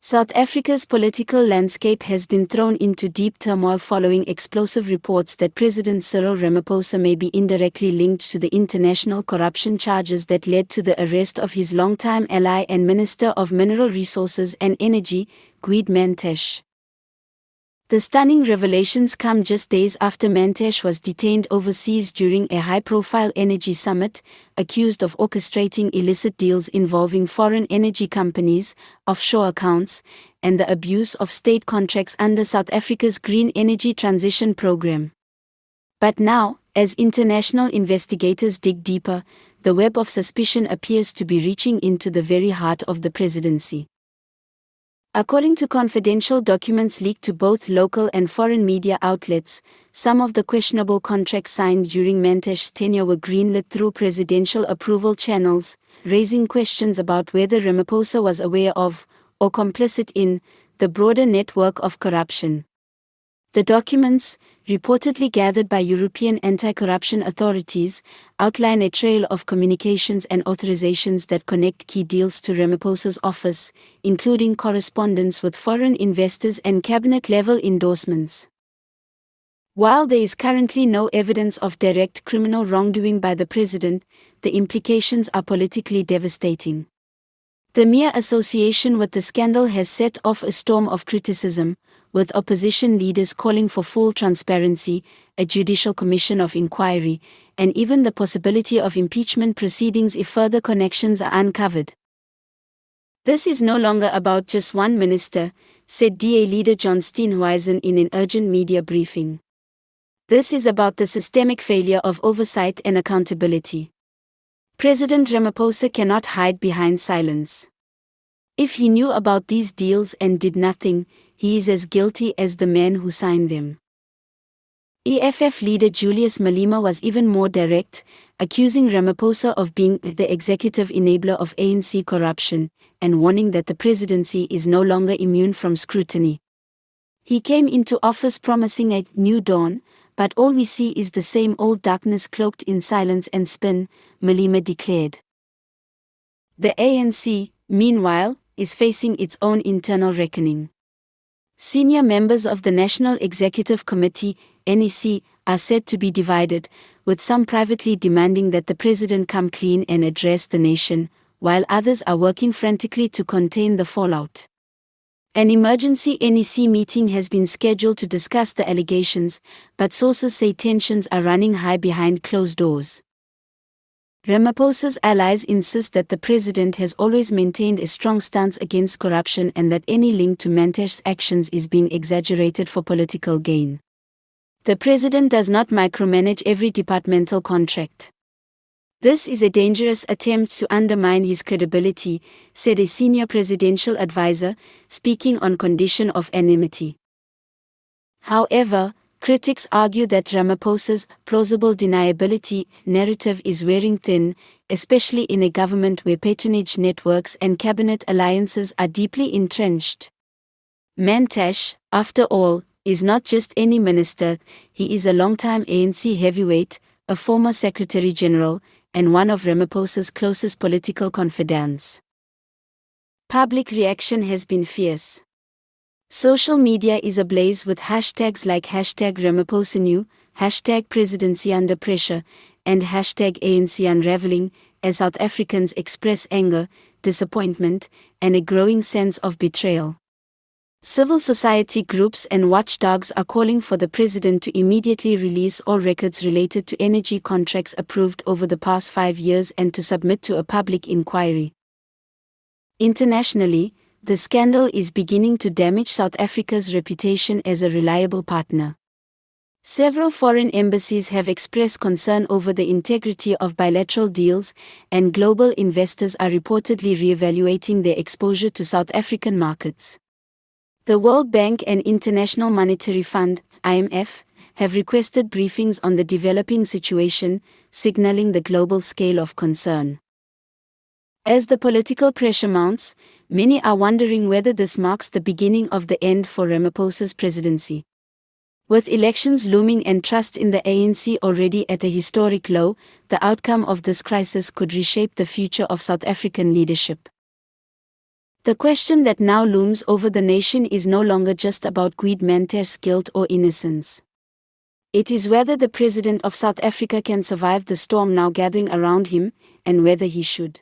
South Africa's political landscape has been thrown into deep turmoil following explosive reports that President Cyril Ramaphosa may be indirectly linked to the international corruption charges that led to the arrest of his longtime ally and Minister of Mineral Resources and Energy, Gwede Mantashe. The stunning revelations come just days after Mantashe was detained overseas during a high-profile energy summit, accused of orchestrating illicit deals involving foreign energy companies, offshore accounts, and the abuse of state contracts under South Africa's Green Energy Transition Program. But now, as international investigators dig deeper, the web of suspicion appears to be reaching into the very heart of the presidency. According to confidential documents leaked to both local and foreign media outlets, some of the questionable contracts signed during Mantashe's tenure were greenlit through presidential approval channels, raising questions about whether Ramaphosa was aware of, or complicit in, the broader network of corruption. The documents, reportedly gathered by European anti-corruption authorities, outline a trail of communications and authorizations that connect key deals to Ramaphosa's office, including correspondence with foreign investors and cabinet-level endorsements. While there is currently no evidence of direct criminal wrongdoing by the president, the implications are politically devastating. The mere association with the scandal has set off a storm of criticism, with opposition leaders calling for full transparency, a judicial commission of inquiry, and even the possibility of impeachment proceedings if further connections are uncovered. This is no longer about just one minister, said DA leader John Steenhuisen in an urgent media briefing. This is about the systemic failure of oversight and accountability. President Ramaphosa cannot hide behind silence. If he knew about these deals and did nothing, he is as guilty as the man who signed them. EFF leader Julius Malema was even more direct, accusing Ramaphosa of being the executive enabler of ANC corruption, and warning that the presidency is no longer immune from scrutiny. He came into office promising a new dawn, but all we see is the same old darkness cloaked in silence and spin, Malema declared. The ANC, meanwhile, is facing its own internal reckoning. Senior members of the National Executive Committee, NEC, are said to be divided, with some privately demanding that the president come clean and address the nation, while others are working frantically to contain the fallout. An emergency NEC meeting has been scheduled to discuss the allegations, but sources say tensions are running high behind closed doors. Ramaphosa's allies insist that the president has always maintained a strong stance against corruption and that any link to Mantashe's actions is being exaggerated for political gain. The president does not micromanage every departmental contract. This is a dangerous attempt to undermine his credibility, said a senior presidential advisor, speaking on condition of anonymity. However, critics argue that Ramaphosa's plausible deniability narrative is wearing thin, especially in a government where patronage networks and cabinet alliances are deeply entrenched. Mantashe, after all, is not just any minister, he is a longtime ANC heavyweight, a former Secretary General, and one of Ramaphosa's closest political confidants. Public reaction has been fierce. Social media is ablaze with hashtags like #RamaphosaNew, #Presidency Under Pressure, and #ANC Unraveling, as South Africans express anger, disappointment, and a growing sense of betrayal. Civil society groups and watchdogs are calling for the president to immediately release all records related to energy contracts approved over the past 5 years and to submit to a public inquiry. Internationally, the scandal is beginning to damage South Africa's reputation as a reliable partner. Several foreign embassies have expressed concern over the integrity of bilateral deals, and global investors are reportedly re-evaluating their exposure to South African markets. The World Bank and International Monetary Fund, IMF, have requested briefings on the developing situation, signaling the global scale of concern. As the political pressure mounts, many are wondering whether this marks the beginning of the end for Ramaphosa's presidency. With elections looming and trust in the ANC already at a historic low, the outcome of this crisis could reshape the future of South African leadership. The question that now looms over the nation is no longer just about Gwede Mantashe's guilt or innocence. It is whether the President of South Africa can survive the storm now gathering around him, and whether he should.